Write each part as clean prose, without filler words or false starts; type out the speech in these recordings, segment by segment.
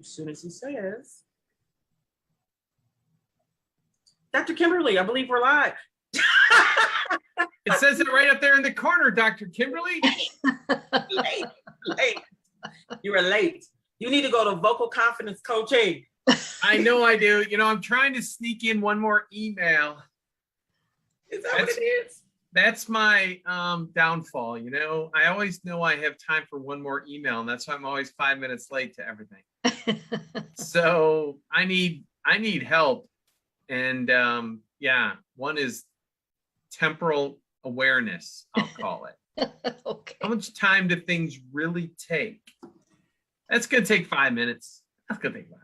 As soon as he says, Dr. Kimberly, I believe we're live. It says it right up there in the corner, Dr. Kimberly. Late. You were late. You need to go to vocal confidence coaching. I know I do. You know, I'm trying to sneak in one more email. Is that what it is? That's my downfall. You know, I always know I have time for one more email, and that's why I'm always 5 minutes late to everything. So I need help. And yeah, one is temporal awareness, I'll call it. Okay. How much time do things really take? That's gonna take 5 minutes. That's gonna take 5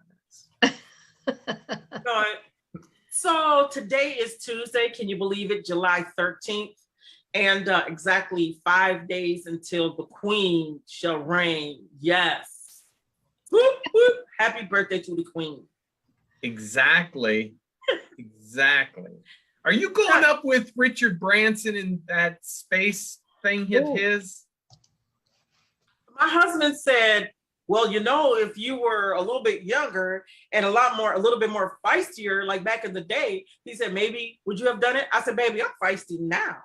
minutes. All right. So today is Tuesday. Can you believe it? July 13th. And exactly 5 days until the Queen shall reign. Yes. Whoop, whoop. Happy birthday to the Queen. Exactly. Exactly. Are you going up with Richard Branson in that space thing of his? My husband said, well, you know, if you were a little bit younger and a little bit more feistier, like back in the day, he said, maybe would you have done it? I said, baby, I'm feisty now.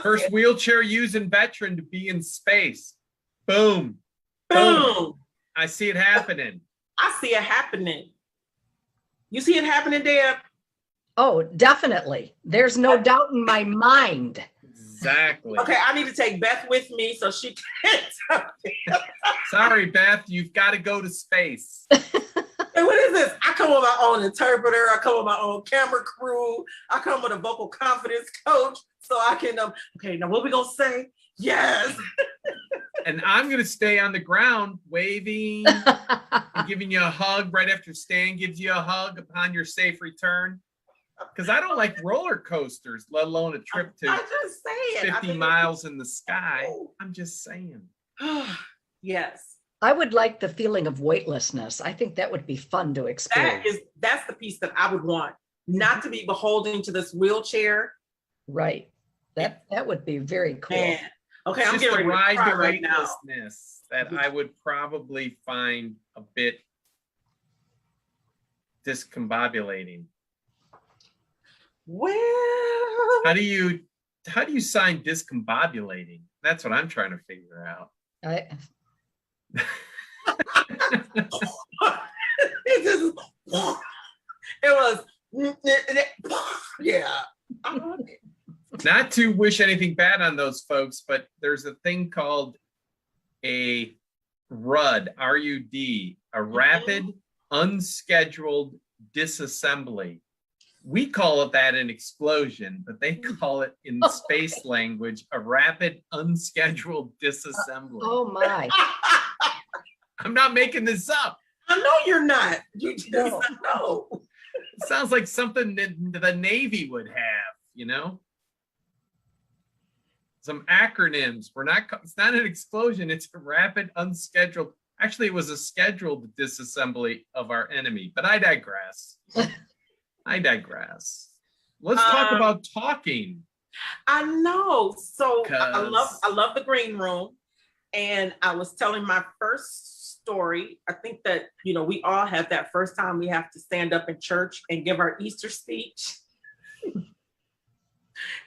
First wheelchair using veteran to be in space. Boom. Boom. I see it happening. I see it happening. You see it happening, Deb? Oh, definitely. There's no doubt in my mind. Exactly. Okay, I need to take Beth with me so she can tell me. Sorry, Beth, you've got to go to space. Hey, what is this? I come with my own interpreter. I come with my own camera crew. I come with a vocal confidence coach so I can, okay, now what we gonna say? Yes. And I'm going to stay on the ground waving and giving you a hug right after Stan gives you a hug upon your safe return. Because I don't like roller coasters, let alone a trip to I'm just saying, 50 miles in the sky. I'm just saying. Yes. I would like the feeling of weightlessness. I think that would be fun to experience. That's the piece that I would want. Not to be beholden to this wheelchair. Right. That would be very cool. Man. Okay, It's I'm just getting a ready to ride cry to right now. weightlessness that I would probably find a bit discombobulating. Well, How do you sign discombobulating? That's what I'm trying to figure out. it was yeah. Not to wish anything bad on those folks, but there's a thing called a RUD, R-U-D, a rapid unscheduled disassembly. We call it that an explosion, but they call it in space language a rapid unscheduled disassembly. Oh my. I'm not making this up. I know you're not. You just know. It sounds like something that the Navy would have, you know? Some acronyms. It's not an explosion, it's a rapid unscheduled. Actually, it was a scheduled disassembly of our enemy, but I digress. Let's talk about talking. I know. So I love the green room. And I was telling my first story. I think that, you know, we all have that first time we have to stand up in church and give our Easter speech.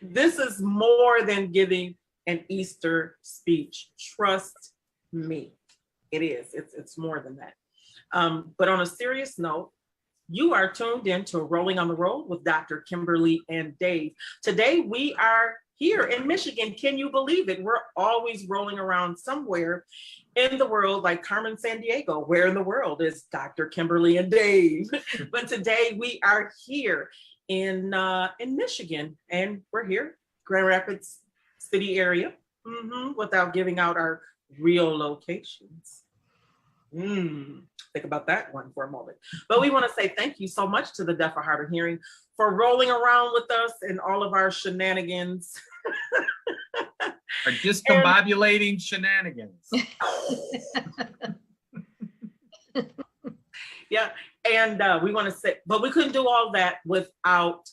This is more than giving an Easter speech. Trust me. It is. It's more than that. But on a serious note, you are tuned in to Rolling on the Road with Dr. Kimberly and Dave. Today we are here in Michigan. Can you believe it? We're always rolling around somewhere in the world, like Carmen Sandiego. Where in the world is Dr. Kimberly and Dave? But today we are here in Michigan, and we're here, Grand Rapids city area, without giving out our real locations. Think about that one for a moment. But we want to say thank you so much to the Deaf of Hard of Hearing for rolling around with us in all of our shenanigans. Our discombobulating shenanigans. Yeah, and we want to say, but we couldn't do all that without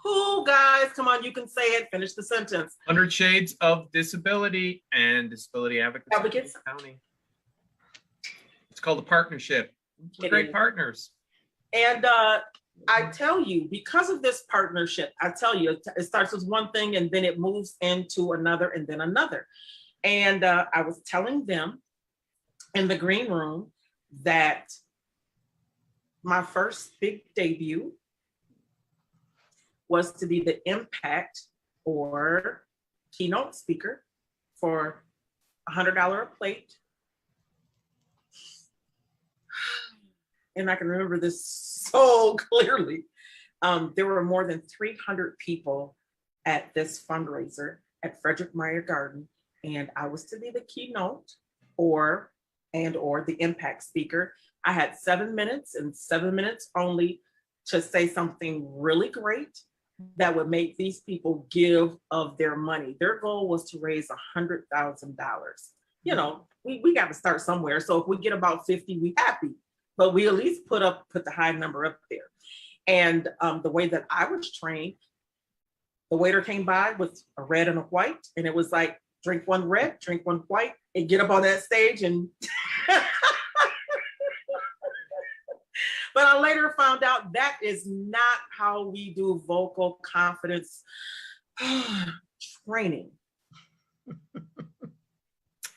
Who, guys? Come on, you can say it. Finish the sentence. 100 Shades of Disability and Disability Advocates in Advocates. King County. It's called a partnership. We're great partners. And I tell you, because of this partnership, I tell you, it starts with one thing and then it moves into another and then another. And I was telling them in the green room that my first big debut was to be the impact or keynote speaker for $100 a plate. And I can remember this so clearly. There were more than 300 people at this fundraiser at Frederick Meyer Garden, and I was to be the keynote or the impact speaker. I had 7 minutes and 7 minutes only to say something really great that would make these people give of their money. Their goal was to raise $100,000. You know, we got to start somewhere. So if we get about 50, we happy, but we at least put the high number up there. And the way that I was trained, the waiter came by with a red and a white, and it was like, drink one red, drink one white, and get up on that stage and but I later found out that is not how we do vocal confidence training.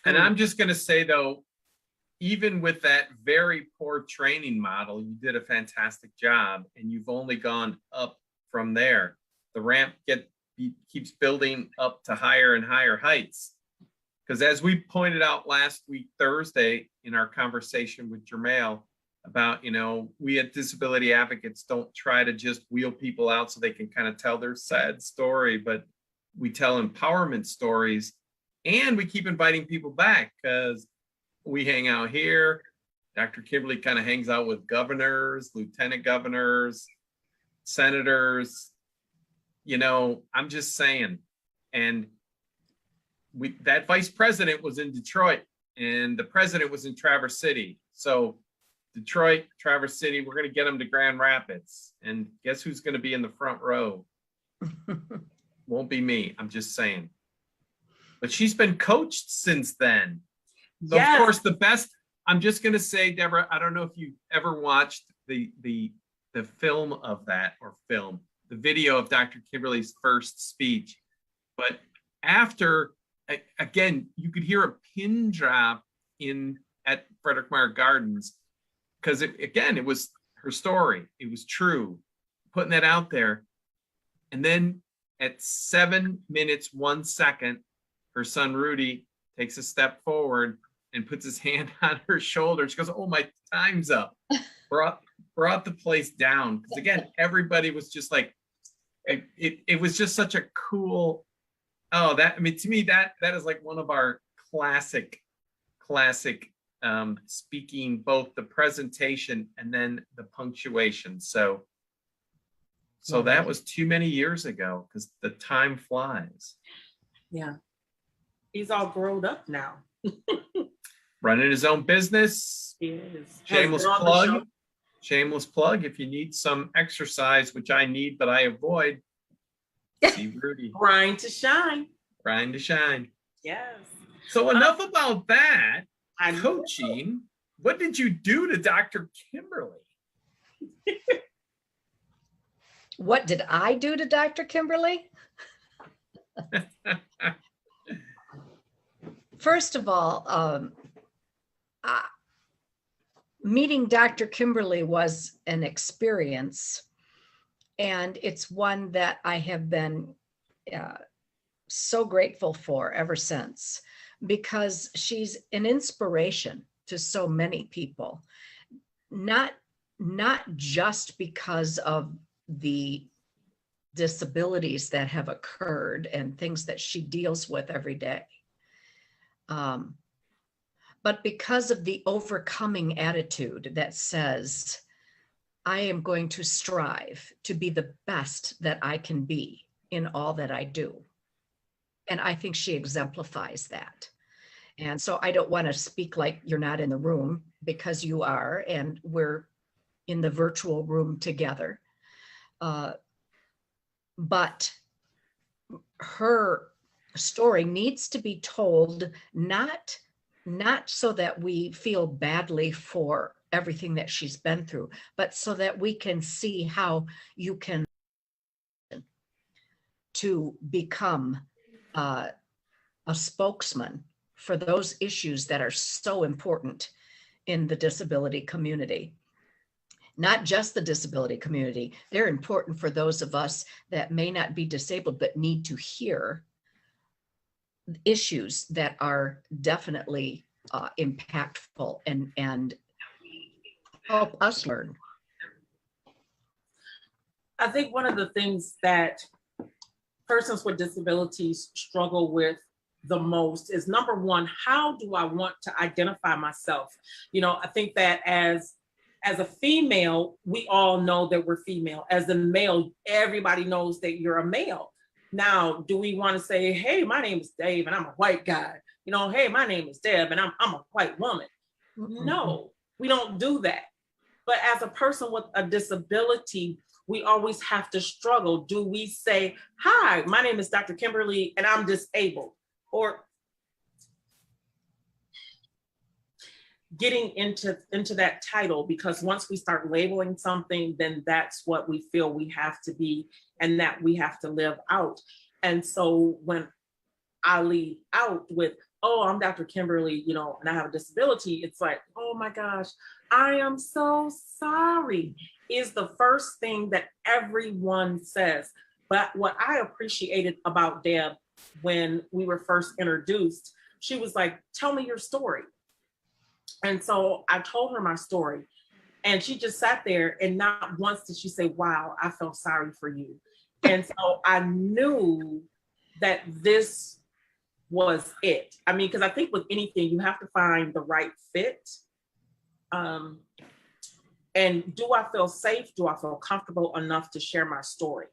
And I'm just going to say, though, even with that very poor training model, you did a fantastic job, and you've only gone up from there. The ramp keeps building up to higher and higher heights. Because as we pointed out last week, Thursday, in our conversation with Jermail, about, you know, we at Disability Advocates don't try to just wheel people out so they can kind of tell their sad story, but we tell empowerment stories, and we keep inviting people back because we hang out here. Dr. Kimberly kind of hangs out with governors, lieutenant governors, senators. You know, I'm just saying. And that vice president was in Detroit, and the president was in Traverse City. So Detroit, Traverse City, we're going to get them to Grand Rapids. And guess who's going to be in the front row? Won't be me. I'm just saying. But she's been coached since then. So yes. Of course, the best, I'm just going to say, Debra, I don't know if you've ever watched the film of that, the video of Dr. Kimberly's first speech. But after, again, you could hear a pin drop at Frederick Meyer Gardens, because it was her story. It was true, putting that out there. And then at 7 minutes, 1 second, her son Rudy takes a step forward and puts his hand on her shoulder. She goes, "Oh, my time's up." Brought the place down. Because again, everybody was just like, it was just such a cool, to me, that is like one of our classic speaking, both the presentation and then the punctuation. So that was too many years ago, because the time flies. Yeah. He's all grown up now. Running his own business. He is. Shameless plug. If you need some exercise, which I need, but I avoid, see Rudy. Grind to shine. Grind to shine. Yes. So enough about that. Coaching. What did you do to Dr. Kimberly? What did I do to Dr. Kimberly? First of all, meeting Dr. Kimberly was an experience, and it's one that I have been so grateful for ever since, because she's an inspiration to so many people, not just because of the disabilities that have occurred and things that she deals with every day, but because of the overcoming attitude that says, I am going to strive to be the best that I can be in all that I do. And I think she exemplifies that. And so I don't want to speak like you're not in the room, because you are, and we're in the virtual room together. but her story needs to be told, not so that we feel badly for everything that she's been through, but so that we can see how you can to become a spokesman for those issues that are so important in the disability community. Not just the disability community, they're important for those of us that may not be disabled but need to hear issues that are definitely impactful and help us learn. I think one of the things that persons with disabilities struggle with the most is, number one, how do I want to identify myself? You know, I think that as a female, we all know that we're female. As a male, everybody knows that you're a male. Now, do we want to say, hey, my name is Dave and I'm a white guy? You know, hey, my name is Deb and I'm a white woman. No, we don't do that. But as a person with a disability, we always have to struggle. Do we say, hi, my name is Dr. Kimberly and I'm disabled? Or getting into that title, because once we start labeling something, then that's what we feel we have to be and that we have to live out. And so when I lead out with, oh, I'm Dr. Kimberly, you know, and I have a disability, it's like, oh my gosh, I am so sorry, is the first thing that everyone says. But what I appreciated about Deb when we were first introduced, she was like, tell me your story. And so I told her my story and she just sat there and not once did she say, wow, I felt sorry for you. And so I knew that this was it. I mean, because I think with anything, you have to find the right fit. And do I feel safe? Do I feel comfortable enough to share my story?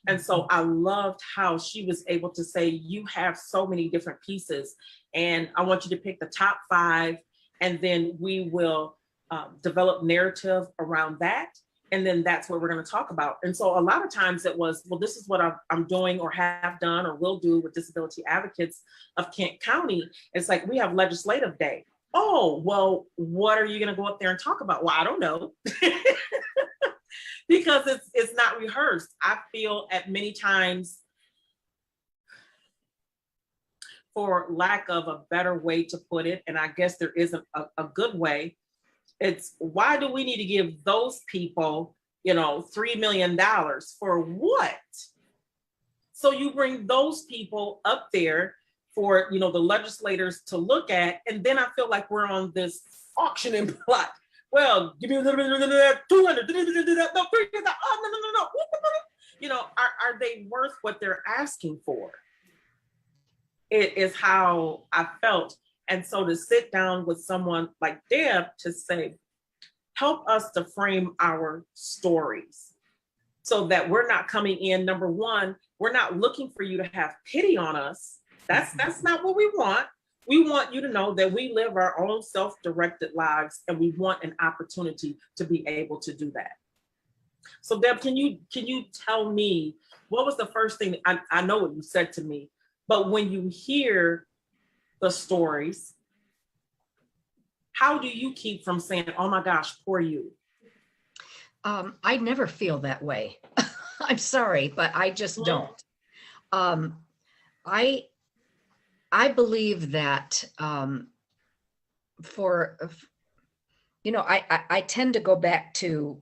And so I loved how she was able to say, you have so many different pieces and I want you to pick the top 5 and then we will develop narrative around that. And then that's what we're going to talk about. And so a lot of times it was, well, this is what I'm doing or have done or will do with disability advocates of Kent County. It's like, we have legislative day. Oh, well, what are you going to go up there and talk about? Well, I don't know. Because it's not rehearsed. I feel at many times, for lack of a better way to put it, and I guess there isn't a good way, it's why do we need to give those people, you know, $3 million for what? So you bring those people up there for, you know, the legislators to look at, and then I feel like we're on this auctioning plot. Well, give me a little bit of that, 200, no, 300, no. You know, are they worth what they're asking for? It is how I felt. And so to sit down with someone like Deb to say, help us to frame our stories so that we're not coming in, number one, we're not looking for you to have pity on us. That's not what we want. We want you to know that we live our own self-directed lives and we want an opportunity to be able to do that. So Deb, can you tell me, what was the first thing, I know what you said to me, but when you hear the stories, how do you keep from saying, oh my gosh, poor you? I never feel that way. I'm sorry, but I just don't. I believe that I tend to go back to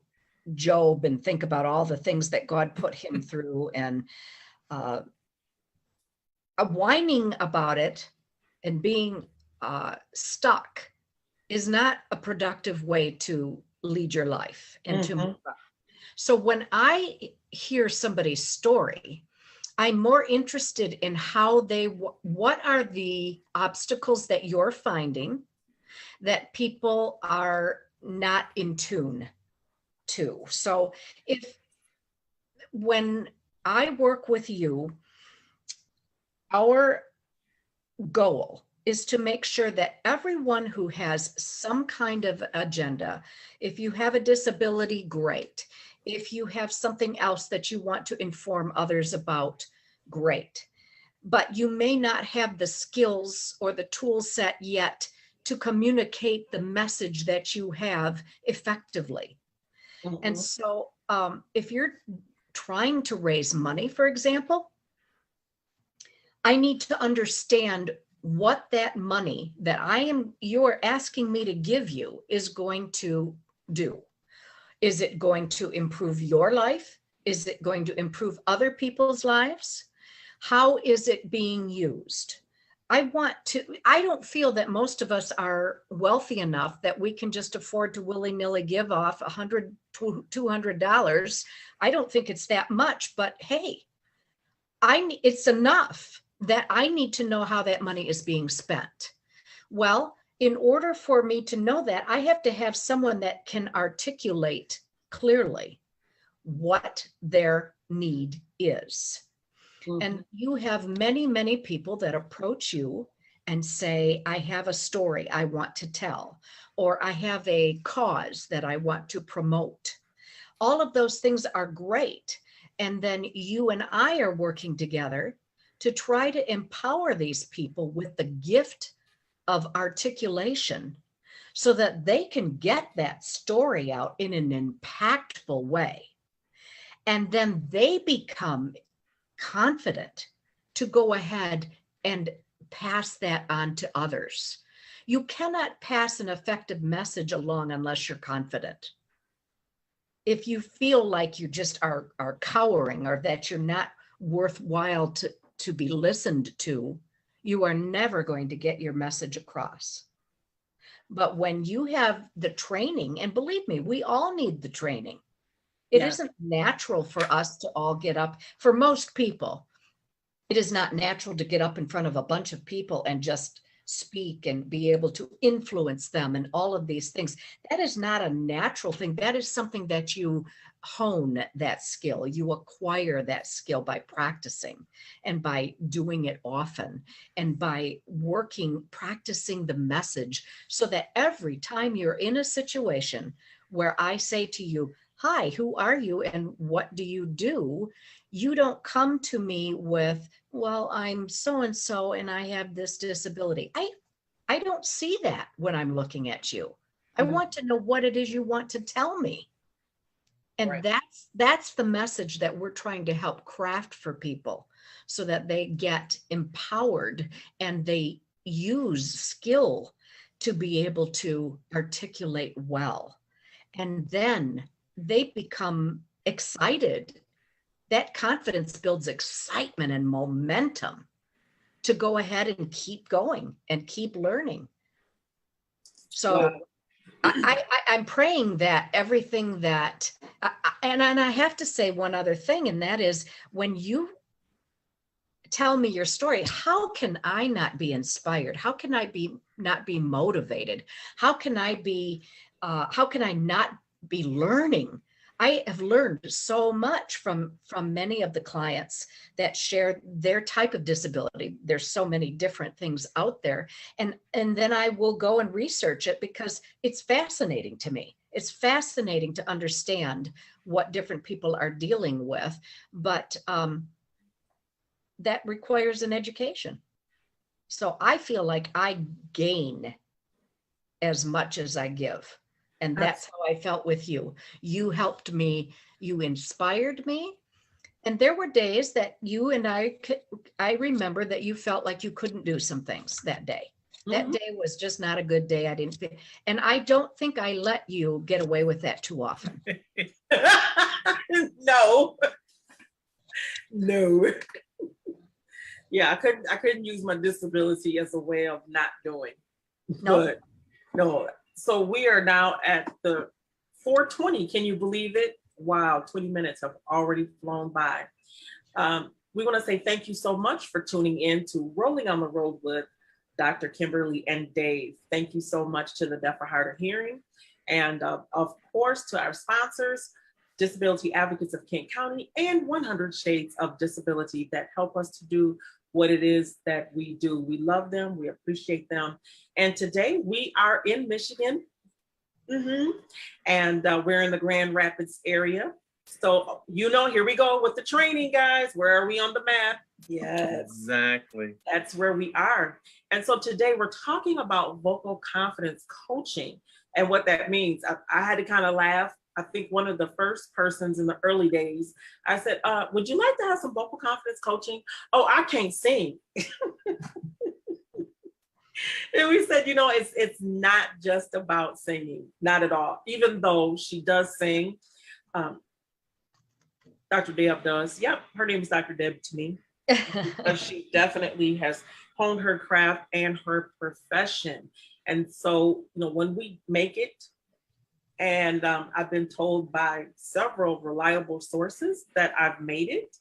Job and think about all the things that God put him through, and whining about it and being stuck is not a productive way to lead your life and to move up. So when I hear somebody's story, I'm more interested in how what are the obstacles that you're finding that people are not in tune to. So when I work with you, our goal is to make sure that everyone who has some kind of agenda, if you have a disability, great. If you have something else that you want to inform others about, great. But you may not have the skills or the tool set yet to communicate the message that you have effectively. And Mhm. so if you're trying to raise money, for example, I need to understand what that money that you're asking me to give you is going to do. Is it going to improve your life? Is it going to improve other people's lives? How is it being used? I don't feel that most of us are wealthy enough that we can just afford to willy-nilly give off $100, $200. I don't think it's that much, but hey, it's enough that I need to know how that money is being spent. Well, in order for me to know that, I have to have someone that can articulate clearly what their need is. Mhm. And you have many, many people that approach you and say, I have a story I want to tell, or I have a cause that I want to promote. All of those things are great. And then you and I are working together to try to empower these people with the gift of articulation so that they can get that story out in an impactful way. And then they become confident to go ahead and pass that on to others. You cannot pass an effective message along unless you're confident. If you feel like you just are cowering or that you're not worthwhile to be listened to, you are never going to get your message across. But when you have the training, and believe me, we all need the training. It Yes. isn't natural for us to all get up. For most people, it is not natural to get up in front of a bunch of people and just speak and be able to influence them and all of these things. That is not a natural thing. That is something that you hone that skill. You acquire that skill by practicing and by doing it often and by practicing the message so that every time you're in a situation where I say to you, hi, who are you and what do you do? You don't come to me with, well, I'm so-and-so and I have this disability. I don't see that when I'm looking at you. I Mhm. want to know what it is you want to tell me. And Right. that's the message that we're trying to help craft for people so that they get empowered and they use skill to be able to articulate well. And then they become excited. That confidence builds excitement and momentum to go ahead and keep going and keep learning. So Wow. I'm praying that everything that, and I have to say one other thing, and that is when you tell me your story, how can I not be inspired? How can I not be motivated? How can I not be learning? I have learned so much from many of the clients that share their type of disability. There's so many different things out there. And then I will go and research it because it's fascinating to me. It's fascinating to understand what different people are dealing with. But that requires an education. So I feel like I gain as much as I give. And that's how I felt with you. You helped me, you inspired me. And there were days that you and I remember that you felt like you couldn't do some things that day. That Mhm. day was just not a good day. And I don't think I let you get away with that too often. No. No. Yeah, I couldn't use my disability as a way of not doing. No. But no. So we are now at the 4:20. Can you believe it? Wow, 20 minutes have already flown by. We want to say thank you so much for tuning in to Rolling on the Road with Dr. Kimberly and Dave. Thank you so much to the Deaf or Hard of Hearing. And of course, to our sponsors, Disability Advocates of Kent County and 100 Shades of Disability that help us to do what it is that we do. We love them. We appreciate them. And today we are in Michigan. And we're in the Grand Rapids area. So, here we go with the training, guys. Where are we on the map? Yes. Exactly. That's where we are. And so today we're talking about vocal confidence coaching and what that means. I had to kind of laugh. I think one of the first persons in the early days, I said, would you like to have some vocal confidence coaching? Oh, I can't sing. And we said, it's not just about singing, not at all. Even though she does sing, Dr. Deb does. Yep, her name is Dr. Deb to me. But she definitely has honed her craft and her profession. And so, when we make it, and I've been told by several reliable sources that I've made it.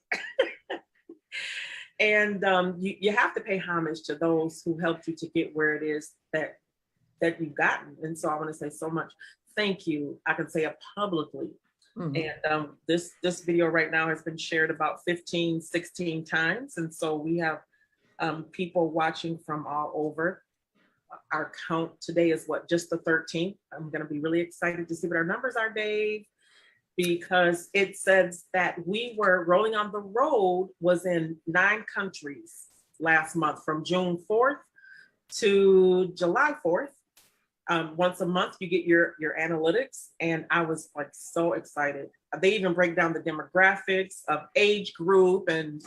And you have to pay homage to those who helped you to get where it is that you've gotten. And so I want to say so much thank you. I can say it publicly. Mm-hmm. And this video right now has been shared about 15, 16 times. And so we have people watching from all over. Our count today is just the 13th. I'm going to be really excited to see what our numbers are, Dave, because it says that we were rolling on the road was in 9 countries last month from June 4th to July 4th. Once a month, you get your analytics, and I was like so excited. They even break down the demographics of age group, and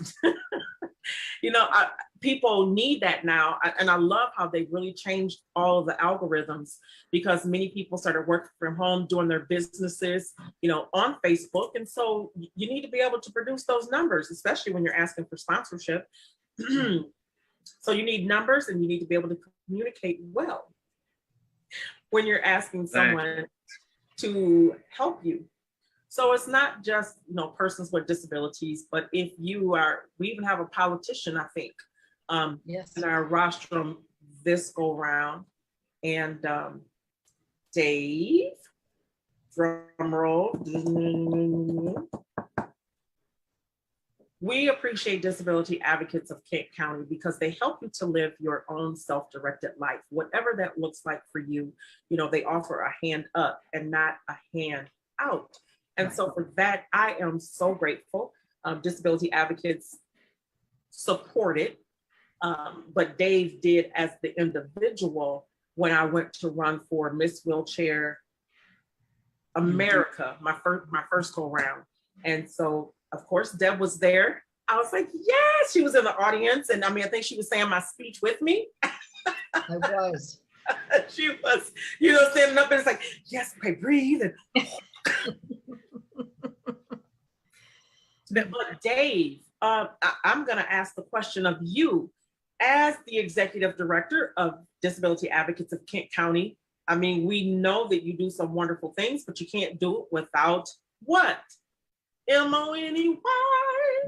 people need that now. And I love how they really changed all of the algorithms, because many people started working from home, doing their businesses, on Facebook, and so you need to be able to produce those numbers, especially when you're asking for sponsorship. So you need numbers, and you need to be able to communicate well when you're asking someone to help you. So it's not just, persons with disabilities, but if you are, we even have a politician, I think, yes, in our rostrum this go round. And Dave, drum roll. We appreciate disability advocates of Kent County because they help you to live your own self-directed life, whatever that looks like for you. They offer a hand up and not a hand out. And so for that, I am so grateful. Disability advocates support it, but Dave did as the individual when I went to run for Miss Wheelchair America, my first go round. And so, of course, Deb was there. I was like, yes, she was in the audience. And I think she was saying my speech with me. I was. She was, standing up and it's like, yes, okay, breathe. And but Dave, I'm going to ask the question of you as the executive director of Disability Advocates of Kent County. We know that you do some wonderful things, but you can't do it without what? M-O-N-E-Y.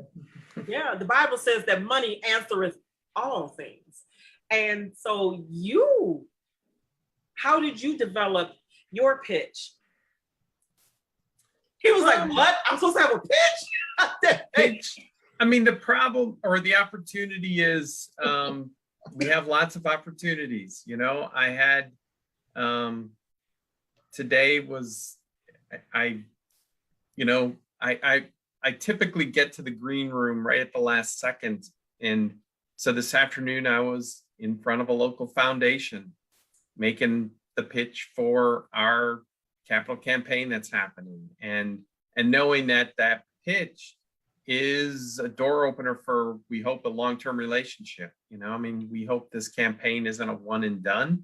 Yeah, the Bible says that money answereth all things. And so how did you develop your pitch? He was like, what? I'm supposed to have a pitch? The problem or the opportunity is we have lots of opportunities. I had today was I typically get to the green room right at the last second. And so this afternoon I was in front of a local foundation making the pitch for our capital campaign that's happening, and knowing that pitch is a door opener for, we hope, a long-term relationship. We hope this campaign isn't a one and done.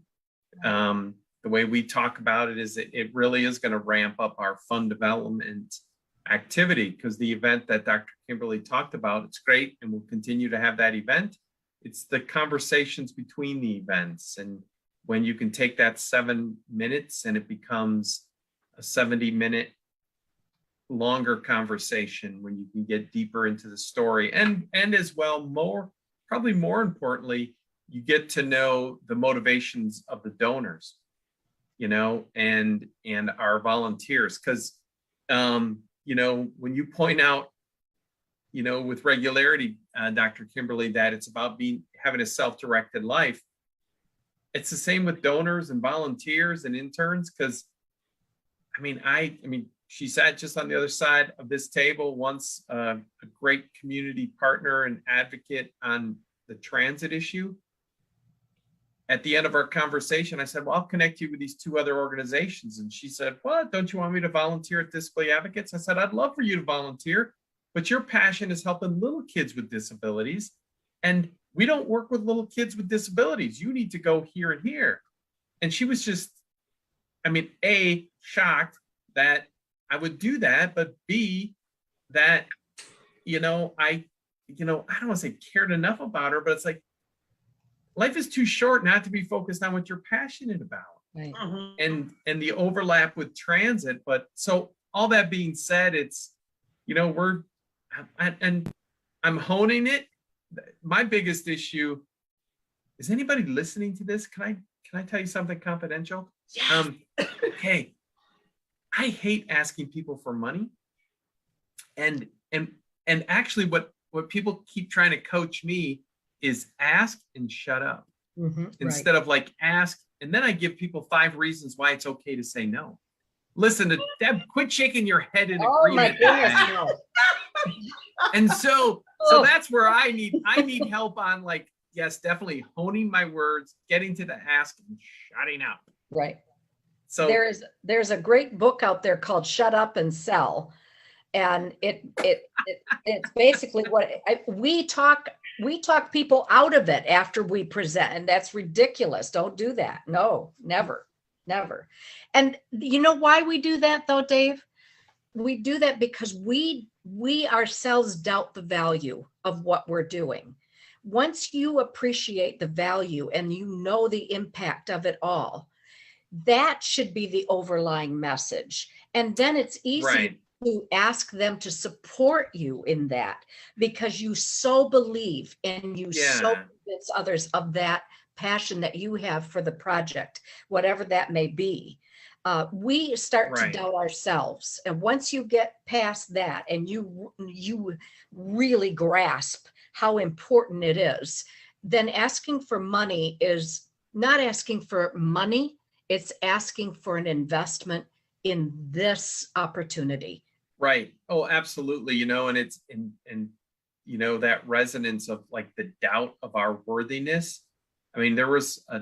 The way we talk about it is it really is going to ramp up our fund development activity, because the event that Dr. Kimberly talked about, it's great, and we'll continue to have that event. It's the conversations between the events, and when you can take that 7 minutes and it becomes a 70-minute longer conversation, when you can get deeper into the story, and as well, probably more importantly, you get to know the motivations of the donors, and our volunteers, because when you point out, with regularity, Dr. Kimberly, that it's about having a self-directed life, it's the same with donors and volunteers and interns, because she sat just on the other side of this table, once a great community partner and advocate on the transit issue. At the end of our conversation, I said, well, I'll connect you with these 2 other organizations. And she said, what, don't you want me to volunteer at Disability Advocates? I said, I'd love for you to volunteer, but your passion is helping little kids with disabilities. And we don't work with little kids with disabilities. You need to go here and here. And she was just, I mean, A, shocked that I would do that, but B, that, I don't want to say cared enough about her, but it's like, life is too short not to be focused on what you're passionate about. Right. Mhm. And the overlap with transit. But so all that being said, it's, I'm honing it. My biggest issue is, anybody listening to this? Can I tell you something confidential? Yes. Hey, I hate asking people for money. And actually what people keep trying to coach me is ask and shut up, instead of like ask. And then I give people 5 reasons why it's okay to say no. Listen to Deb, quit shaking your head in Oh my agreement. goodness, no. And so that's where I need help on, like, yes, definitely honing my words, getting to the ask and shutting up. Right. So There's a great book out there called Shut Up and Sell. And it's basically what we talk people out of it after we present, and that's ridiculous. Don't do that. No, never. And you know why we do that though, Dave? We do that because we ourselves doubt the value of what we're doing. Once you appreciate the value and you know the impact of it all, that should be the overlying message. And then it's easy right. to ask them to support you in that, because you so believe and you so convince others of that passion that you have for the project, whatever that may be. We start to doubt ourselves. And once you get past that and you really grasp how important it is, then asking for money is not asking for money, it's asking for an investment in this opportunity. Right. Oh, absolutely. And it's that resonance of like the doubt of our worthiness. I mean, there was a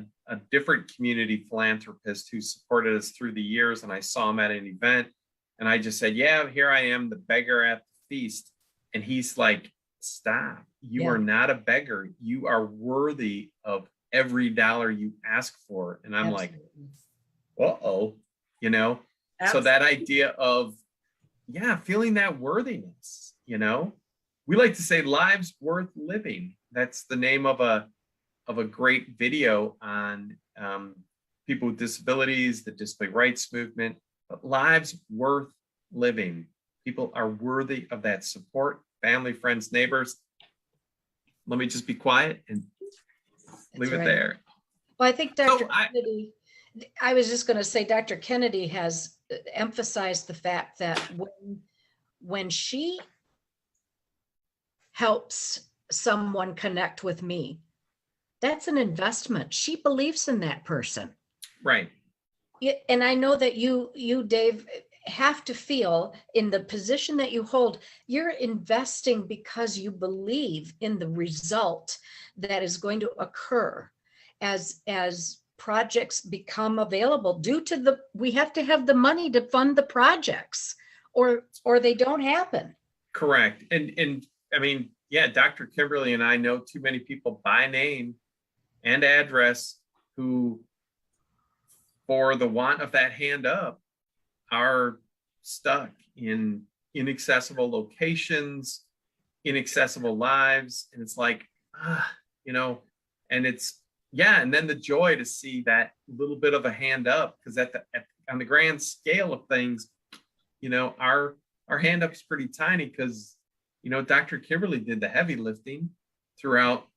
different community philanthropist who supported us through the years, and I saw him at an event, and I just said, yeah, here I am, the beggar at the feast. And he's like, stop. You are not a beggar. You are worthy of every dollar you ask for. And I'm like, uh-oh, so that idea of, feeling that worthiness, we like to say lives worth living. That's the name of a great video on people with disabilities, the disability rights movement, but lives worth living. People are worthy of that support, family, friends, neighbors. Let me just be quiet and leave it there. Well, I think Dr. Kennedy, I was just going to say, Dr. Kennedy has emphasized the fact that when she helps someone connect with me, that's an investment. She believes in that person. Right. And I know that you, Dave, have to feel in the position that you hold, you're investing because you believe in the result that is going to occur as projects become available due to we have to have the money to fund the projects or they don't happen. Correct. And I mean, Dr. Kimberly and I know too many people by name and address who, for the want of that hand up, are stuck in inaccessible locations, inaccessible lives. And it's like, and it's, and then the joy to see that little bit of a hand up, because on the grand scale of things, our hand up is pretty tiny because, Dr. Kimberly did the heavy lifting throughout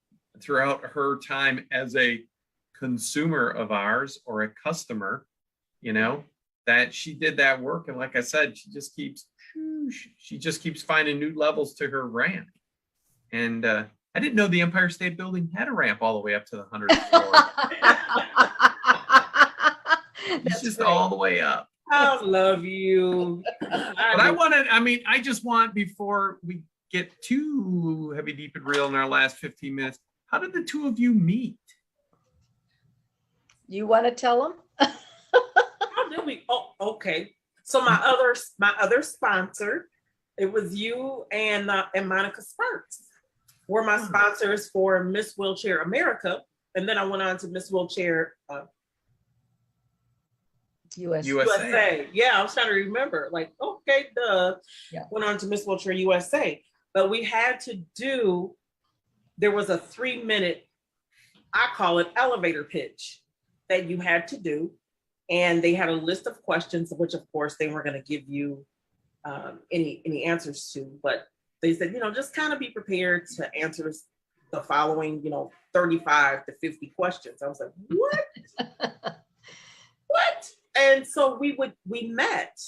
her time as a consumer of ours or a customer, that she did that work. And like I said, she just keeps finding new levels to her ramp. And I didn't know the Empire State Building had a ramp all the way up to the 100th floor. It's just great. All the way up. I love you. But I just want, before we get too heavy, deep, and real in our last 15 minutes, how did the two of you meet? You want to tell them? How did we? Oh, okay. So my other sponsor, it was you and Monica Sparks were my sponsors for Miss Wheelchair America, and then I went on to Miss Wheelchair USA. Yeah, I was trying to remember. Like, okay, duh. Yeah. Went on to Miss Wheelchair USA, but we had to do. There was a 3-minute, I call it elevator pitch, that you had to do, and they had a list of questions, which of course they weren't going to give you any answers to, but they said, just kind of be prepared to answer the following, 35 to 50 questions. I was like, what? What? And so we met,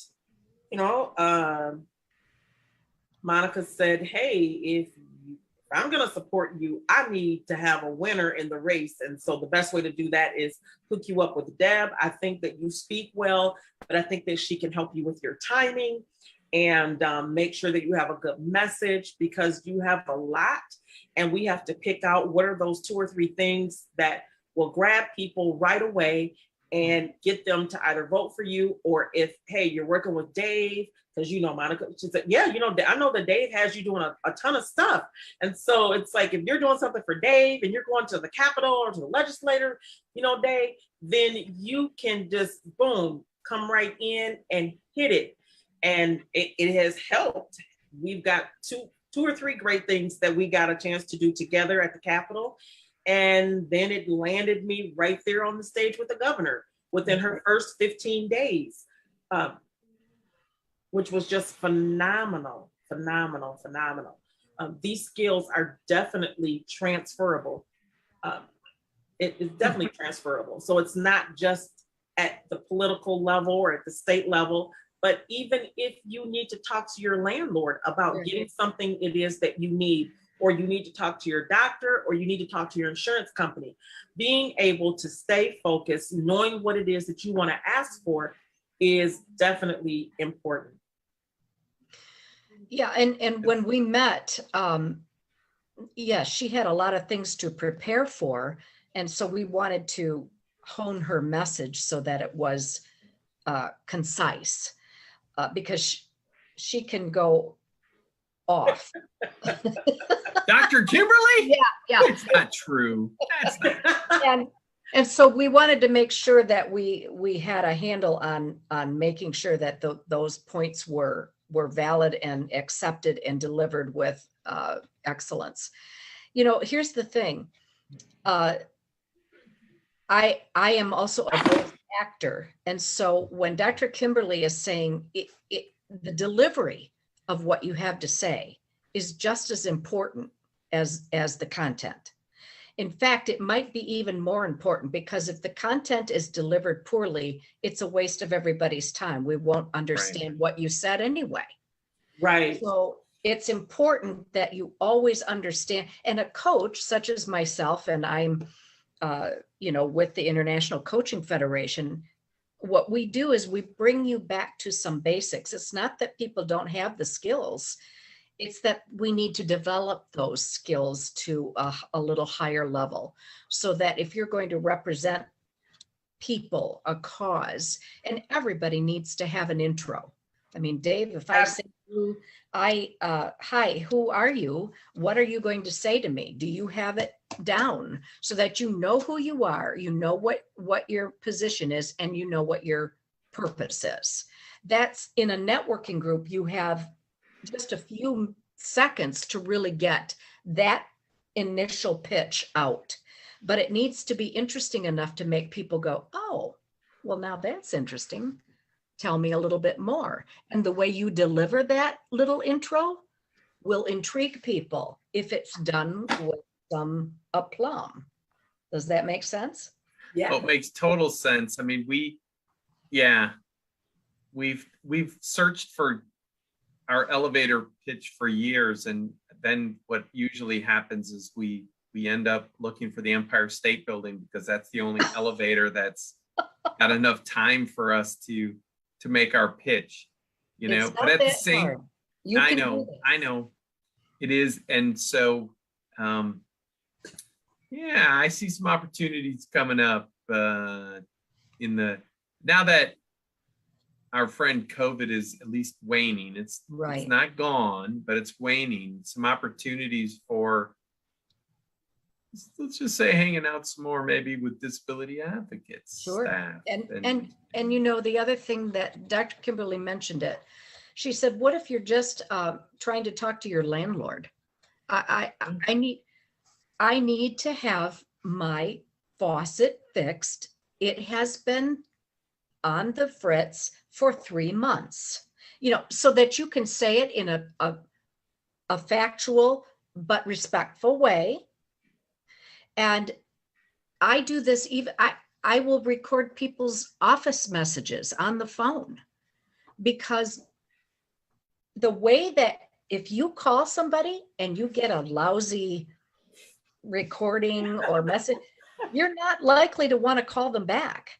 Monica said, hey, if I'm going to support you, I need to have a winner in the race. And so the best way to do that is hook you up with Deb. I think that you speak well, but I think that she can help you with your timing and make sure that you have a good message, because you have a lot and we have to pick out what are those 2 or 3 things that will grab people right away and get them to either vote for you, or if, hey, you're working with Dave, because Monica, she said, yeah, I know that Dave has you doing a ton of stuff. And so it's like, if you're doing something for Dave and you're going to the Capitol or to the legislator, Dave, then you can just, boom, come right in and hit it. And it has helped. We've got two or three great things that we got a chance to do together at the Capitol. And then it landed me right there on the stage with the governor within her first 15 days, which was just phenomenal. These skills are definitely transferable. It is definitely transferable. So it's not just at the political level or at the state level, but even if you need to talk to your landlord about getting something it is that you need, or you need to talk to your doctor, or you need to talk to your insurance company, being able to stay focused, knowing what it is that you want to ask for is definitely important. Yeah, and when we met, she had a lot of things to prepare for. And so we wanted to hone her message so that it was concise, because she can go off. Dr. Kimberly? Yeah. It's not true. That's not. And so we wanted to make sure that we had a handle on making sure that those points were valid and accepted and delivered with excellence. Here's the thing. I am also a voice actor. And so when Dr. Kimberly is saying the delivery of what you have to say is just as important as the content. In fact, it might be even more important, because if the content is delivered poorly, it's a waste of everybody's time. We won't understand what you said anyway. Right. So it's important that you always understand. And a coach such as myself, and I'm, with the International Coaching Federation, what we do is we bring you back to some basics. It's not that people don't have the skills. It's that we need to develop those skills to a little higher level, so that if you're going to represent people, a cause, and everybody needs to have an intro. I mean, Dave, if I say to you, hi, who are you? What are you going to say to me? Do you have it down so that you know who you are, you know what your position is, and you know what your purpose is? That's in a networking group, you have just a few seconds to really get that initial pitch out, but it needs to be interesting enough to make people go, oh, well, now that's interesting. Tell me a little bit more. And the way you deliver that little intro will intrigue people if it's done with some aplomb. Does that make sense? Yeah. Oh, it makes total sense. I mean, we've searched for our elevator pitch for years, and then what usually happens is we end up looking for the Empire State Building, because that's the only elevator that's got enough time for us to to make our pitch, you know, It's but not at the that same, hard. You I can do know, this. I know it is. And so, yeah, I see some opportunities coming up now that our friend COVID is at least waning. It's Right. not gone, but it's waning. Some opportunities for, let's just say, hanging out some more, maybe with disability advocates, Sure. staff. And you know, the other thing that Dr. Kimberly mentioned it, she said, what if you're just trying to talk to your landlord? I need to have my faucet fixed. It has been on the fritz for 3 months, you know, so that you can say it in a factual but respectful way. And I do this even, I will record people's office messages on the phone, because the way that if you call somebody and you get a lousy recording or message, you're not likely to want to call them back.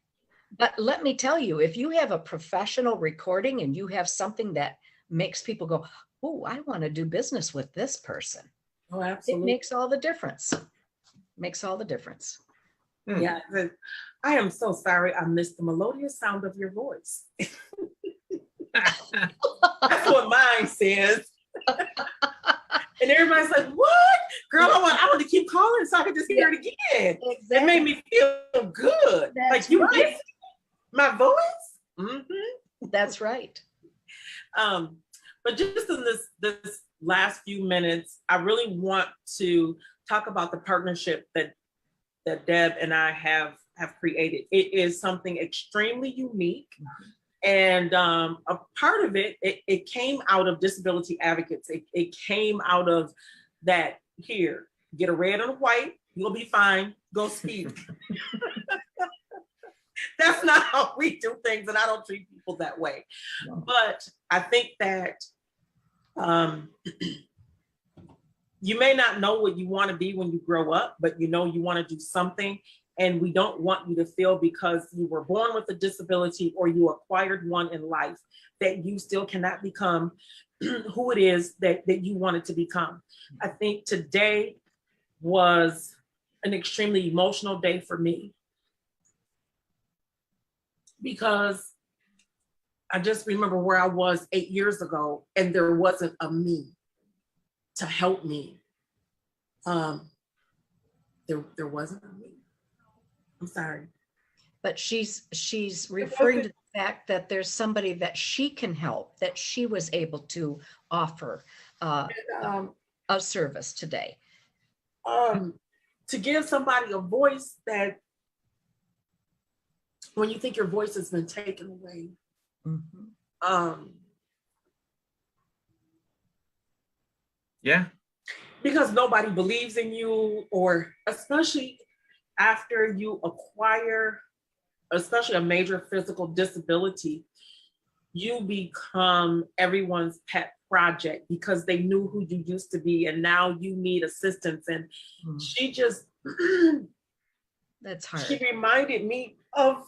But let me tell you, if you have a professional recording and you have something that makes people go, oh, I want to do business with this person, Oh, it absolutely. makes all the difference. Makes all the difference. Yeah, I am so sorry I missed the melodious sound of your voice. That's what mine says. And everybody's like, what? Girl, I want to keep calling so I can just hear it again. Exactly. It made me feel good. That's like you right. missed my voice? Mm-hmm. That's right. But just in this last few minutes, I really want to talk about the partnership that Deb and I have created. It is something extremely unique. And a part of it came out of disability advocates. It came out of that, here, get a red and a white, you'll be fine, go speak. That's not how we do things, and I don't treat people that way. No. But I think that you may not know what you want to be when you grow up, but you know you want to do something. And we don't want you to feel because you were born with a disability or you acquired one in life that you still cannot become who it is that you wanted to become. I think today was an extremely emotional day for me, because I just remember where I was 8 years ago and there wasn't a me to help me. There wasn't a me. I'm sorry. But she's referring to the fact that there's somebody that she can help, that she was able to offer a service today. To give somebody a voice that when you think your voice has been taken away, Yeah. Because nobody believes in you, or especially after you acquire, especially a major physical disability, you become everyone's pet project because they knew who you used to be and now you need assistance. And she just, that's hard. She reminded me of,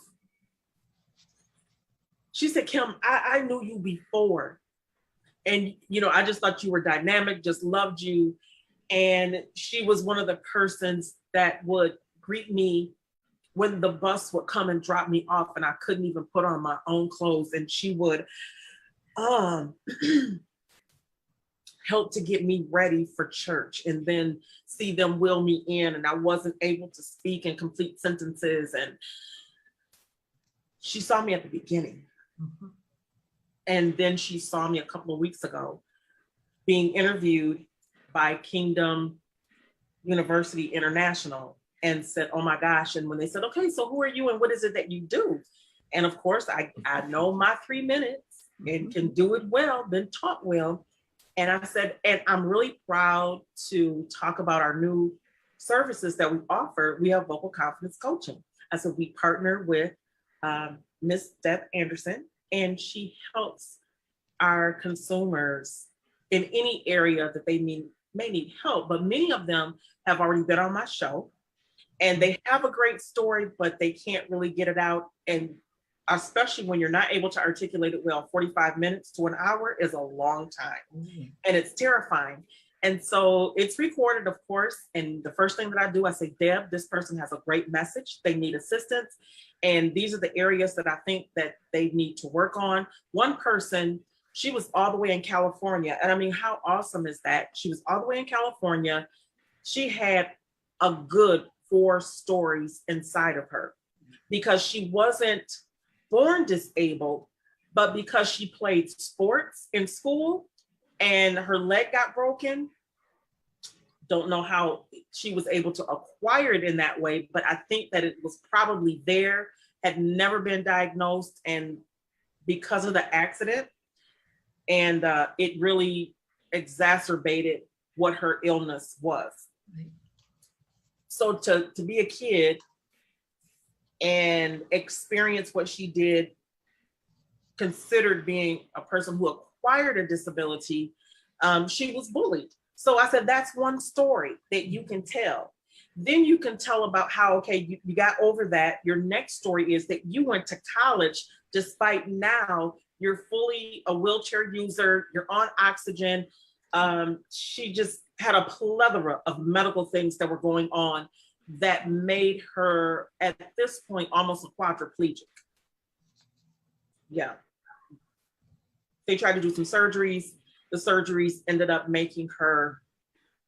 she said, Kim, I knew you before. And, you know, I just thought you were dynamic, just loved you. And she was one of the persons that would greet me when the bus would come and drop me off and I couldn't even put on my own clothes. And she would help to get me ready for church and then see them wheel me in. And I wasn't able to speak and complete sentences. And she saw me at the beginning. And then she saw me a couple of weeks ago being interviewed by Kingdom University International and said, oh my gosh. And when they said, okay, so who are you and what is it that you do? And of course, I know my 3 minutes and can do it well, been taught well. And I said, and I'm really proud to talk about our new services that we offer. We have vocal confidence coaching. I said, we partner with Miss Deb Anderson, and she helps our consumers in any area that they may need help. But many of them have already been on my show and they have a great story, but they can't really get it out. And especially when you're not able to articulate it well. 45 minutes to an hour is a long time, and it's terrifying. And so it's recorded, of course. And the first thing that I do, I say, Deb, this person has a great message. They need assistance. And these are the areas that I think that they need to work on. One person, she was all the way in California. And I mean, how awesome is that? She was all the way in California. She had a good 4 stories inside of her because she wasn't born disabled, but because she played sports in school and her leg got broken. Don't know how she was able to acquire it in that way, but I think that it was probably there, had never been diagnosed, and because of the accident, and it really exacerbated what her illness was. So to be a kid and experience what she did, considered being a person who acquired a disability, she was bullied. So I said, that's one story that you can tell. Then you can tell about how, okay, you got over that. Your next story is that you went to college, despite now you're fully a wheelchair user, you're on oxygen. She just had a plethora of medical things that were going on that made her, at this point, almost a quadriplegic. Yeah. They tried to do some surgeries. The surgeries ended up making her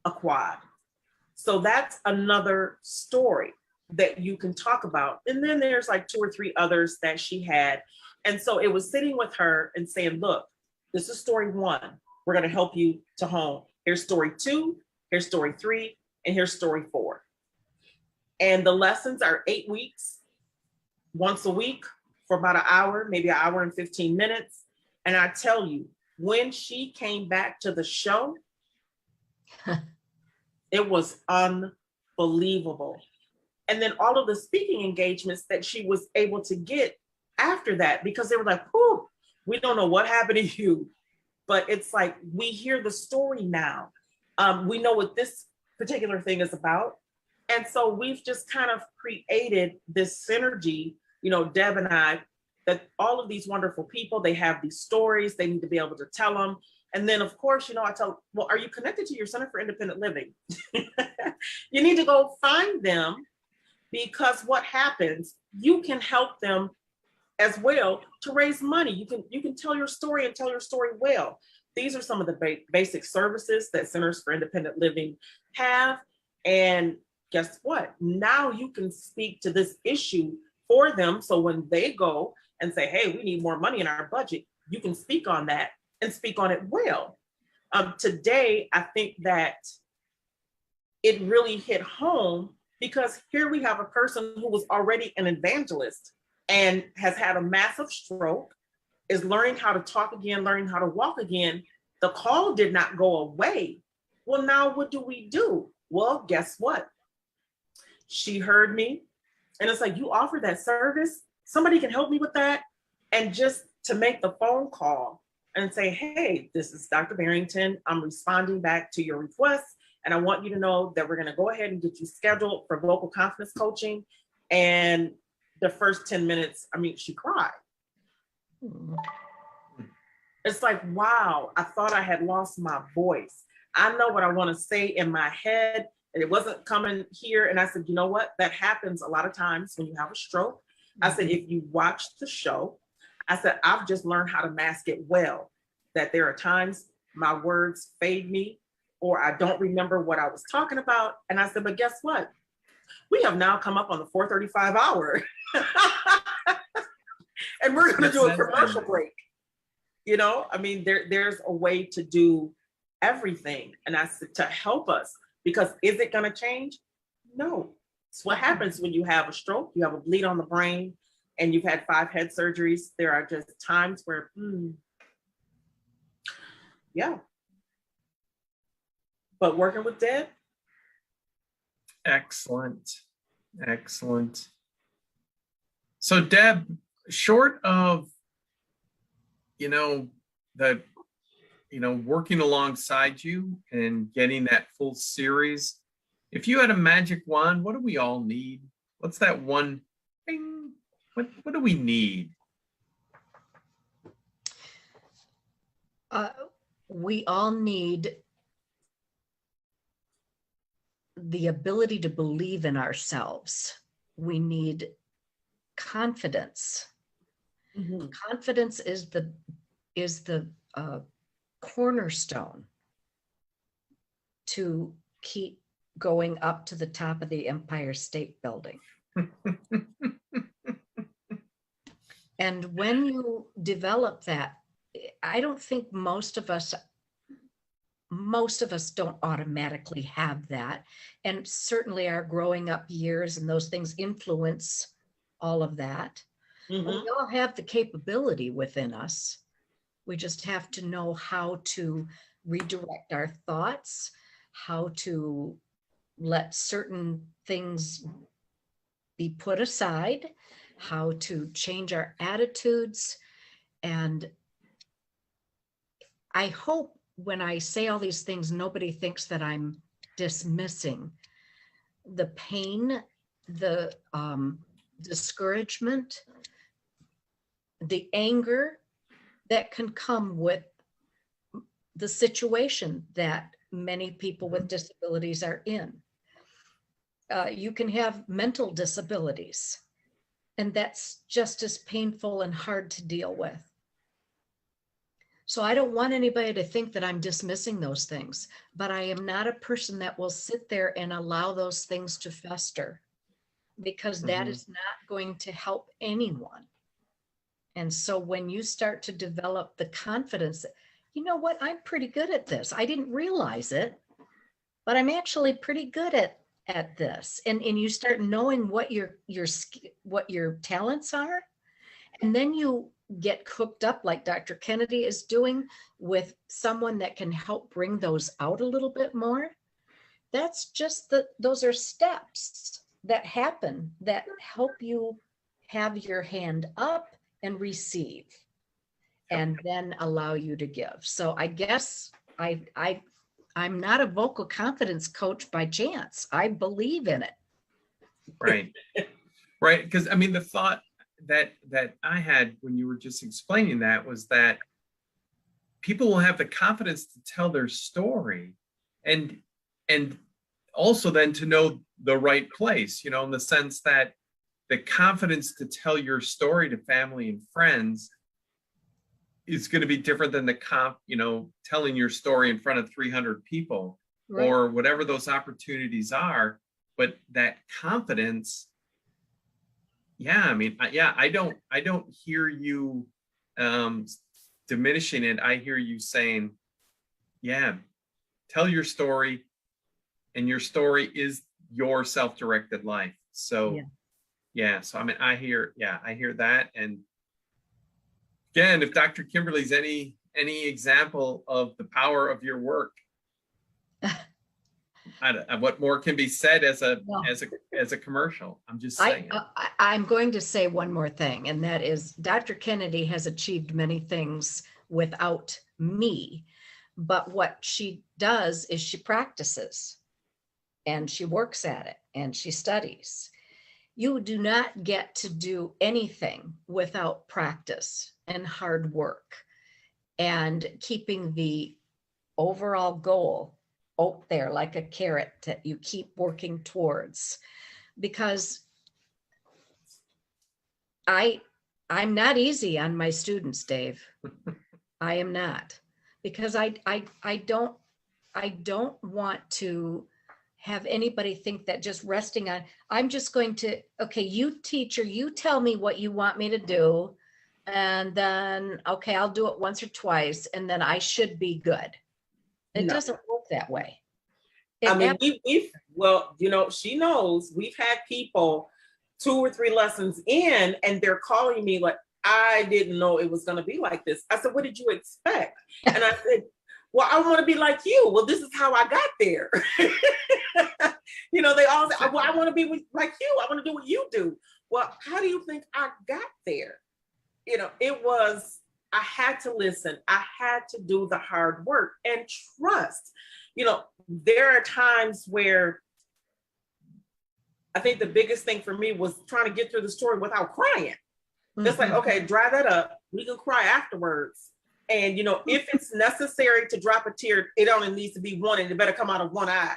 a quad. So that's another story that you can talk about. And then there's like 2 or 3 others that she had. And so it was sitting with her and saying, look, this is story 1. We're going to help you to home. Here's story 2, here's story 3, and here's story 4. And the lessons are 8 weeks, once a week for about an hour, maybe an hour and 15 minutes. And I tell you, when she came back to the show, it was unbelievable. And then all of the speaking engagements that she was able to get after that, because they were like, whew, we don't know what happened to you, but it's like, we hear the story now. We know what this particular thing is about. And so we've just kind of created this synergy, you know, Deb and I, that all of these wonderful people, they have these stories, they need to be able to tell them. And then of course, you know, I tell, well, are you connected to your Center for Independent Living? You need to go find them, because what happens, you can help them as well to raise money. You can tell your story and tell your story well. These are some of the basic services that Centers for Independent Living have. And guess what? Now you can speak to this issue for them. So when they go and say, hey, we need more money in our budget, you can speak on that and speak on it well. Today, I think that it really hit home, because here we have a person who was already an evangelist and has had a massive stroke, is learning how to talk again, learning how to walk again. The call did not go away. Well, now what do we do? Well, guess what? She heard me, and it's like, you offer that service? Somebody can help me with that? And just to make the phone call and say, hey, this is Dr. Barrington. I'm responding back to your request. And I want you to know that we're going to go ahead and get you scheduled for vocal confidence coaching. And the first 10 minutes, I mean, she cried. It's like, wow, I thought I had lost my voice. I know what I want to say in my head, and it wasn't coming here. And I said, you know what? That happens a lot of times when you have a stroke. I said, if you watch the show, I said, I've just learned how to mask it well, that there are times my words fade me, or I don't remember what I was talking about. And I said, but guess what? We have now come up on the 4:35 hour. And we're going to do a commercial break. You know, I mean, there's a way to do everything. And I said, to help us, because is it going to change? No. It's what happens when you have a stroke, you have a bleed on the brain, and you've had 5 head surgeries. There are just times where, yeah. But working with Deb. Excellent. Excellent. So Deb, short of, working alongside you and getting that full series, if you had a magic wand, what do we all need? What's that one thing? What do we need We all need the ability to believe in ourselves. We need confidence. Mhm. Confidence is the cornerstone to keep going up to the top of the Empire State Building. And when you develop that, I don't think most of us don't automatically have that. And certainly our growing up years and those things influence all of that. Mhm. We all have the capability within us. We just have to know how to redirect our thoughts, how to let certain things be put aside, how to change our attitudes. And I hope when I say all these things, nobody thinks that I'm dismissing the pain, the discouragement, the anger that can come with the situation that many people with disabilities are in. You can have mental disabilities, and that's just as painful and hard to deal with. So I don't want anybody to think that I'm dismissing those things, but I am not a person that will sit there and allow those things to fester, because that is not going to help anyone. And so when you start to develop the confidence that, you know what, I'm pretty good at this. I didn't realize it, but I'm actually pretty good at this. And you start knowing what your talents are. And then you get hooked up like Dr. Kennedy is doing with someone that can help bring those out a little bit more. That's just those are steps that happen that help you have your hand up and receive, and then allow you to give. So I guess I'm not a vocal confidence coach by chance. I believe in it. Right. Right. Because I mean, the thought that I had when you were just explaining that was that people will have the confidence to tell their story, and also then to know the right place, in the sense that the confidence to tell your story to family and friends is going to be different than telling your story in front of 300 people, right, or whatever those opportunities are. But that confidence, I don't hear you diminishing it. I hear you saying, tell your story, and your story is your self-directed life. So so I hear that. And again, if Dr. Kimberly's any example of the power of your work, what more can be said as a commercial? I'm just saying. I'm going to say one more thing, and that is Dr. Kennedy has achieved many things without me, but what she does is she practices and she works at it and she studies. You do not get to do anything without practice and hard work and keeping the overall goal out there like a carrot that you keep working towards. Because I'm not easy on my students, Dave. I am not, because I don't want to have anybody think that just resting on, I'm just going to, okay, you teacher, you tell me what you want me to do. And then, okay, I'll do it once or twice, and then I should be good. It doesn't work that way. She knows we've had people 2 or 3 lessons in, and they're calling me like, I didn't know it was going to be like this. I said, what did you expect? And I said, well, I want to be like you. Well, this is how I got there. They all say, well, I want to be like you. I want to do what you do. Well, how do you think I got there? I had to listen. I had to do the hard work and trust. There are times where I think the biggest thing for me was trying to get through the story without crying. It's like, okay, dry that up. We can cry afterwards. And, if it's necessary to drop a tear, it only needs to be one, and it better come out of one eye.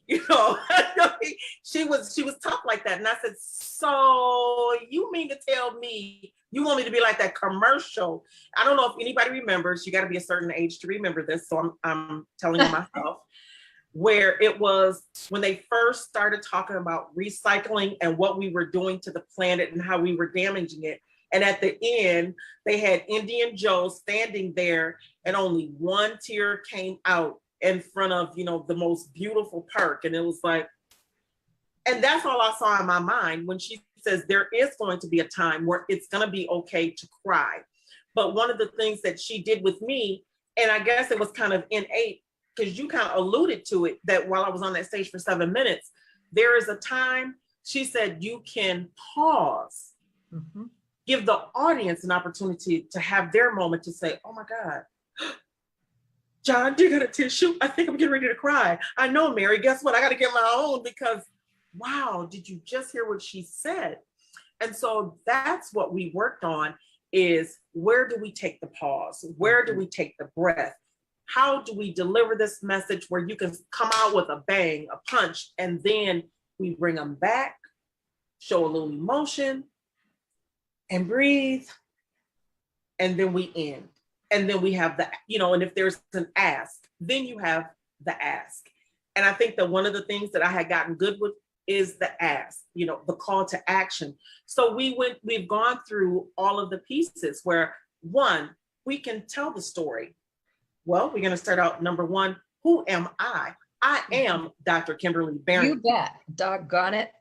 She was tough like that. And I said, so you mean to tell me you want me to be like that commercial? I don't know if anybody remembers, you got to be a certain age to remember this. So I'm telling you myself, where it was when they first started talking about recycling and what we were doing to the planet and how we were damaging it. And at the end, they had Indian Joe standing there, and only one tear came out in front of, the most beautiful park. And it was like, and that's all I saw in my mind when she says there is going to be a time where it's going to be okay to cry. But one of the things that she did with me, and I guess it was kind of innate, because you kind of alluded to it, that while I was on that stage for 7 minutes, there is a time, she said, you can pause. Mm-hmm. Give the audience an opportunity to have their moment to say, oh my God, John, do you got a tissue? I think I'm getting ready to cry. I know, Mary, guess what? I got to get my own, because wow, did you just hear what she said? And so that's what we worked on, is where do we take the pause? Where do we take the breath? How do we deliver this message where you can come out with a bang, a punch, and then we bring them back, show a little emotion, and breathe, and then we end. And then we have the, and if there's an ask, then you have the ask. And I think that one of the things that I had gotten good with is the ask, the call to action. So we've gone through all of the pieces where, one, we can tell the story. Well, we're going to start out, number one, who am I? I am Dr. Kimberly Barrington. You bet, doggone it.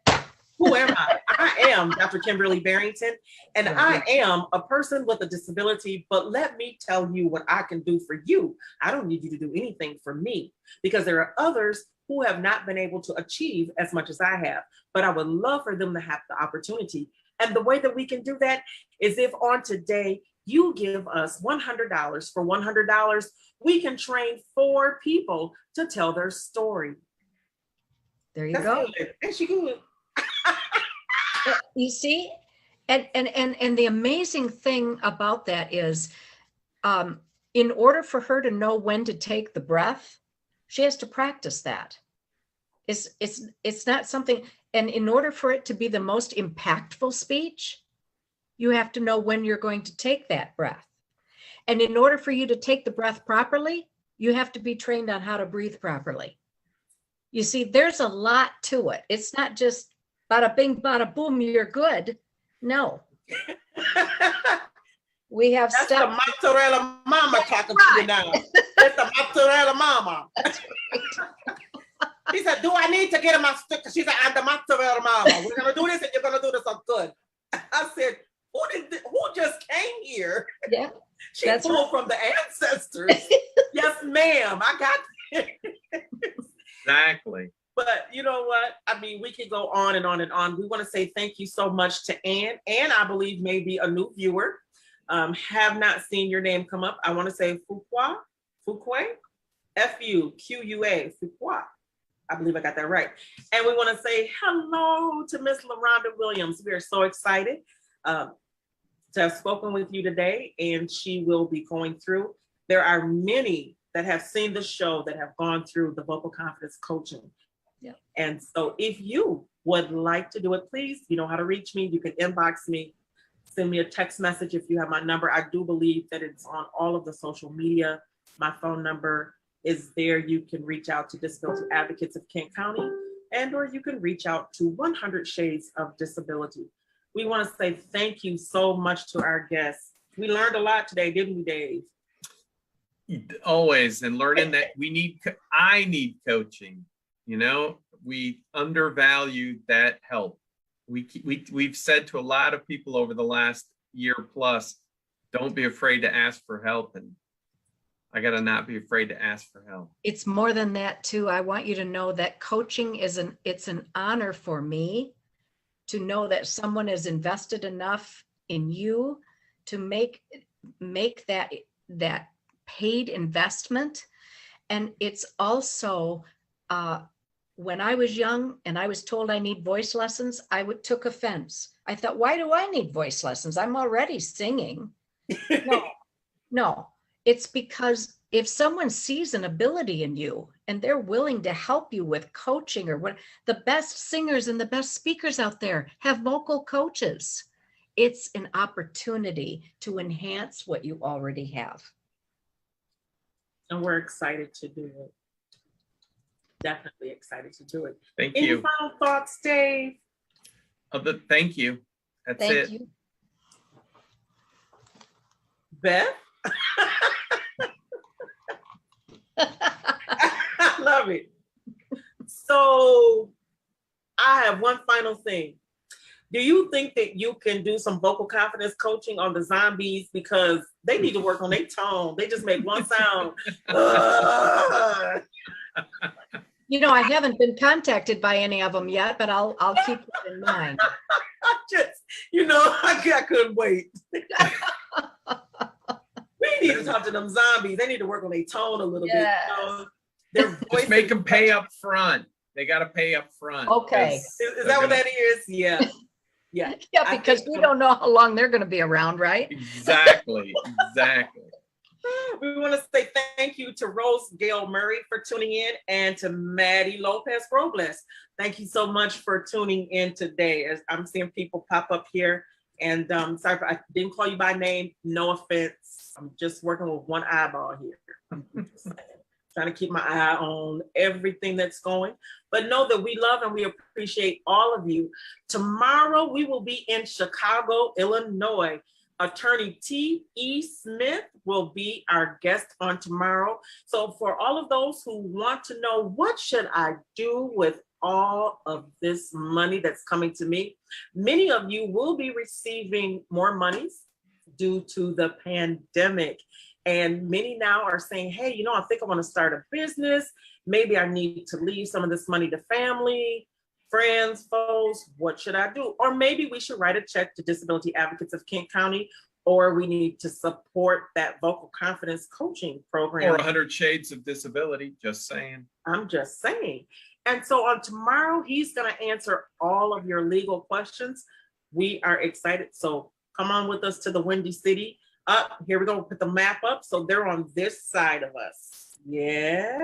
Who am I? I am Dr. Kimberly Barrington, and I am a person with a disability, but let me tell you what I can do for you. I don't need you to do anything for me, because there are others who have not been able to achieve as much as I have, but I would love for them to have the opportunity. And the way that we can do that is if on today you give us $100. For $100, we can train 4 people to tell their story. There you go. Good. And she good. You see, and the amazing thing about that is, in order for her to know when to take the breath, she has to practice that. It's not something, and in order for it to be the most impactful speech, you have to know when you're going to take that breath. And in order for you to take the breath properly, you have to be trained on how to breathe properly. You see, there's a lot to it. It's not just bada bing, bada boom, you're good. No. We have That's steps. the mozzarella mama talking to you now. That's the mozzarella mama. He said, do I need to get in my stick? She said, I'm the mozzarella mama. We're going to do this, and you're going to do this so good. I said, who just came here? Yeah. She pulled from the ancestors. Yes, ma'am. I got it. Exactly. But you know what? I mean, we could go on and on and on. We want to say thank you so much to Ann. Ann, I believe, may be a new viewer. Have not seen your name come up. I want to say Fuqua, F-U-Q-U-A, Fuqua. I believe I got that right. And we want to say hello to Miss LaRonda Williams. We are so excited to have spoken with you today, and she will be going through. There are many that have seen the show that have gone through the vocal confidence coaching. Yeah. And so if you would like to do it, please, you know how to reach me. You can inbox me, send me a text message if you have my number. I do believe that it's on all of the social media. My phone number is there. You can reach out to Disability Advocates of Kent County, and or you can reach out to 100 Shades of Disability. We want to say thank you so much to our guests. We learned a lot today, didn't we, Dave? Always, and learning that I need coaching. We undervalue that help. We've said to a lot of people over the last year plus, don't be afraid to ask for help. And I got to not be afraid to ask for help. It's more than that too. I want you to know that coaching it's an honor for me to know that someone has invested enough in you to make that paid investment. And it's also, when I was young and I was told I need voice lessons, took offense. I thought, why do I need voice lessons? I'm already singing. No. It's because if someone sees an ability in you and they're willing to help you with coaching or what, the best singers and the best speakers out there have vocal coaches. It's an opportunity to enhance what you already have. And we're excited to do it. Definitely excited to do it. Thank Any you. final thoughts, Dave? Thank you. That's Thank it. you. Beth? I love it. So I have one final thing. Do you think that you can do some vocal confidence coaching on the zombies, because they need to work on their tone? They just make one sound. You know, I haven't been contacted by any of them yet, but I'll keep it in mind. I couldn't wait. We need to talk to them zombies. They need to work on their tone a little bit. Their voice. Just make them pay up front. They got to pay up front. Okay. Is that what that is? Yeah. Yeah. Yeah, because we don't know how long they're going to be around, right? Exactly. Exactly. We want to say thank you to Rose Gail Murray for tuning in, and to Maddie Lopez Robles. Thank you so much for tuning in today. As I'm seeing people pop up here, and sorry if I didn't call you by name. No offense. I'm just working with one eyeball here. Trying to keep my eye on everything that's going. But know that we love and we appreciate all of you. Tomorrow we will be in Chicago, Illinois. Attorney T.E. Smith will be our guest on tomorrow. So for all of those who want to know, what should I do with all of this money that's coming to me? Many of you will be receiving more monies due to the pandemic. And many now are saying, hey, I think I want to start a business. Maybe I need to leave some of this money to family, friends, foes. What should I do? Or maybe we should write a check to Disability Advocates of Kent County, or we need to support that vocal confidence coaching program. Or 100 Shades of Disability, just saying. I'm just saying. And so on tomorrow, he's going to answer all of your legal questions. We are excited. So come on with us to the Windy City. Up here we go. Put the map up. So they're on this side of us. Yeah.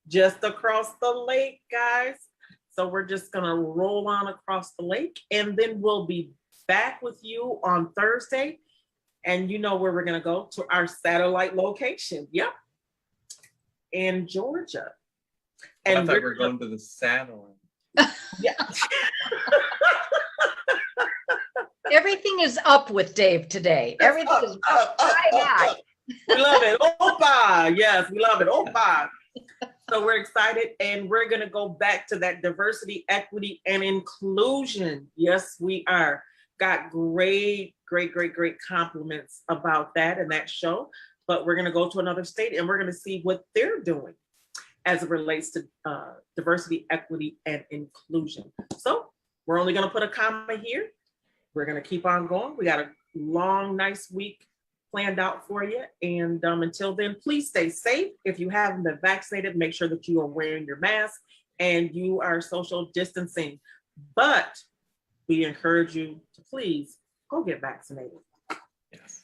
Just across the lake, guys. So we're just going to roll on across the lake, and then we'll be back with you on Thursday. And you know where we're going to go, to our satellite location. Yep. In Georgia. And And I thought we were going to the satellite. Yeah. Everything is up with Dave today. Everything is high. We love it. Opa. Yes, we love it. Opa. So we're excited, and we're going to go back to that diversity, equity, and inclusion. Yes, we are. Got great compliments about that and that show. But we're going to go to another state, and we're going to see what they're doing as it relates to diversity, equity, and inclusion. So we're only going to put a comma here. We're going to keep on going. We got a long, nice week planned out for you. And until then, please stay safe. If you haven't been vaccinated, make sure that you are wearing your mask and you are social distancing. But we encourage you to please go get vaccinated. Yes.